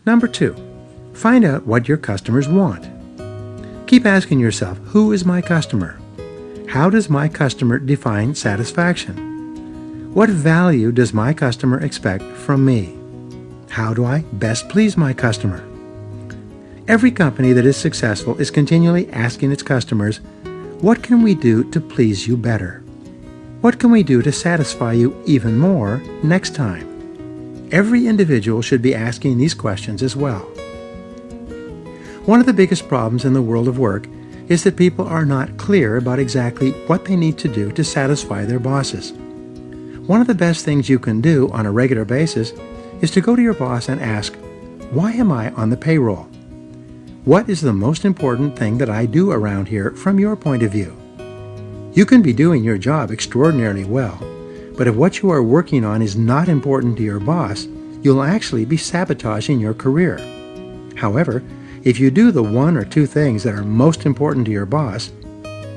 Number 2, find out what your customers want. Keep asking yourself, who is my customer? How does my customer define satisfaction? What value does my customer expect from me? How do I best please my customer? Every company that is successful is continually asking its customers, what can we do to please you better? What can we do to satisfy you even more next time? Every individual should be asking these questions as well. One of the biggest problems in the world of work is that people are not clear about exactly what they need to do to satisfy their bosses. One of the best things you can do on a regular basis is to go to your boss and ask, why am I on the payroll? What is the most important thing that I do around here from your point of view? You can be doing your job extraordinarily well, but if what you are working on is not important to your boss, you'll actually be sabotaging your career. However, if you do the 1 or 2 things that are most important to your boss,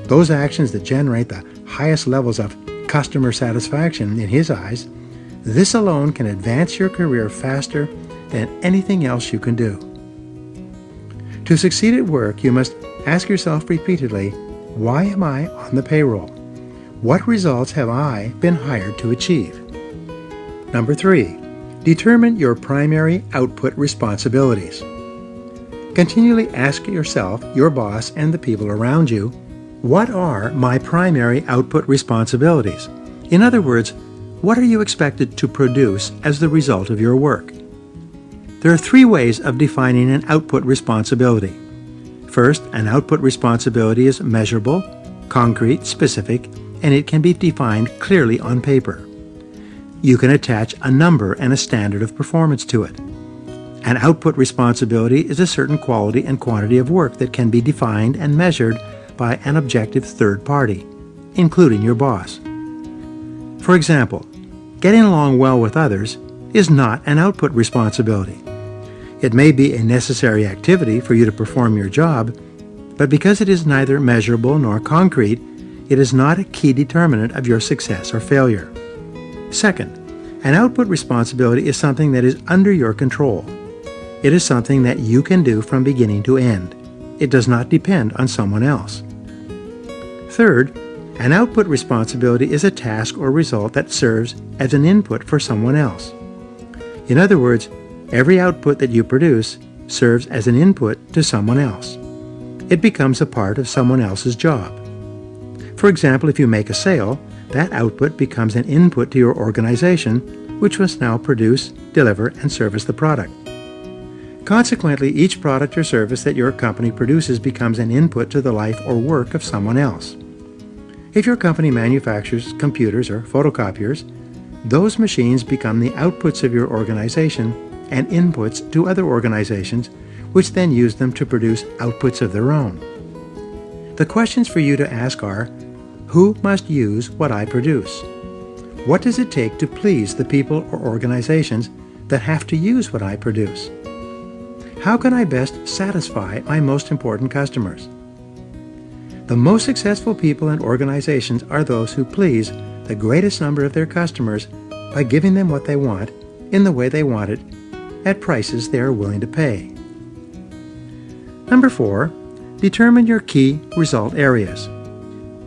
those actions that generate the highest levels of customer satisfaction in his eyes, this alone can advance your career faster than anything else you can do. To succeed at work, you must ask yourself repeatedly, why am I on the payroll? What results have I been hired to achieve? Number 3, determine your primary output responsibilities. Continually ask yourself, your boss, and the people around you, what are my primary output responsibilities? In other words, what are you expected to produce as the result of your work? There are 3 ways of defining an output responsibility. First, an output responsibility is measurable, concrete, specific, and it can be defined clearly on paper. You can attach a number and a standard of performance to it. An output responsibility is a certain quality and quantity of work that can be defined and measured by an objective third party, including your boss. For example, getting along well with others is not an output responsibility. It may be a necessary activity for you to perform your job, but because it is neither measurable nor concrete, it is not a key determinant of your success or failure. Second, an output responsibility is something that is under your control. It is something that you can do from beginning to end. It does not depend on someone else. Third, an output responsibility is a task or result that serves as an input for someone else. In other words, every output that you produce serves as an input to someone else. It becomes a part of someone else's job. For example, if you make a sale, that output becomes an input to your organization, which must now produce, deliver, and service the product. Consequently, each product or service that your company produces becomes an input to the life or work of someone else. If your company manufactures computers or photocopiers, those machines become the outputs of your organization and inputs to other organizations, which then use them to produce outputs of their own. The questions for you to ask are, who must use what I produce? What does it take to please the people or organizations that have to use what I produce? How can I best satisfy my most important customers? The most successful people and organizations are those who please the greatest number of their customers by giving them what they want in the way they want it at prices they are willing to pay. Number 4, determine your key result areas.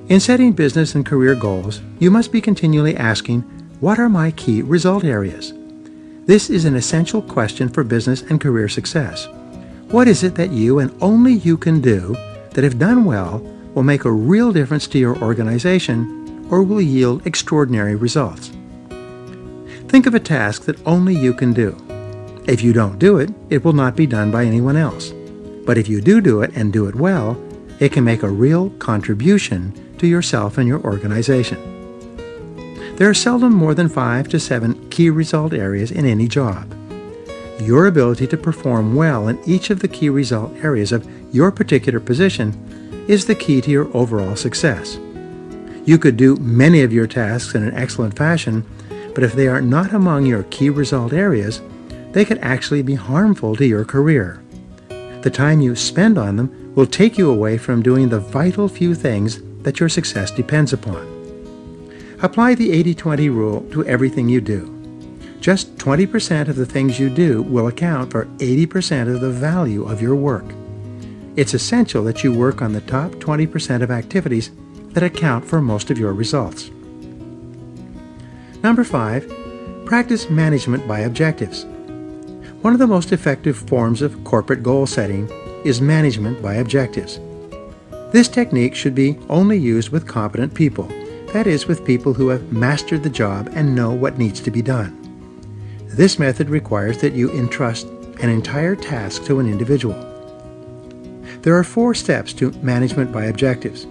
In setting business and career goals, you must be continually asking, what are my key result areas? This is an essential question for business and career success. What is it that you and only you can do that, if done well, will make a real difference to your organization or will yield extraordinary results? Think of a task that only you can do. If you don't do it, it will not be done by anyone else. But if you do it and do it well, it can make a real contribution to yourself and your organization. There are seldom more than 5 to 7 key result areas in any job. Your ability to perform well in each of the key result areas of your particular position is the key to your overall success. You could do many of your tasks in an excellent fashion, but if they are not among your key result areas, they could actually be harmful to your career. The time you spend on them will take you away from doing the vital few things that your success depends upon. Apply the 80-20 rule to everything you do. Just 20% of the things you do will account for 80% of the value of your work. It's essential that you work on the top 20% of activities that account for most of your results. Number 5, practice management by objectives. One of the most effective forms of corporate goal setting is management by objectives. This technique should be only used with competent people, that is, with people who have mastered the job and know what needs to be done. This method requires that you entrust an entire task to an individual. There are 4 steps to management by objectives.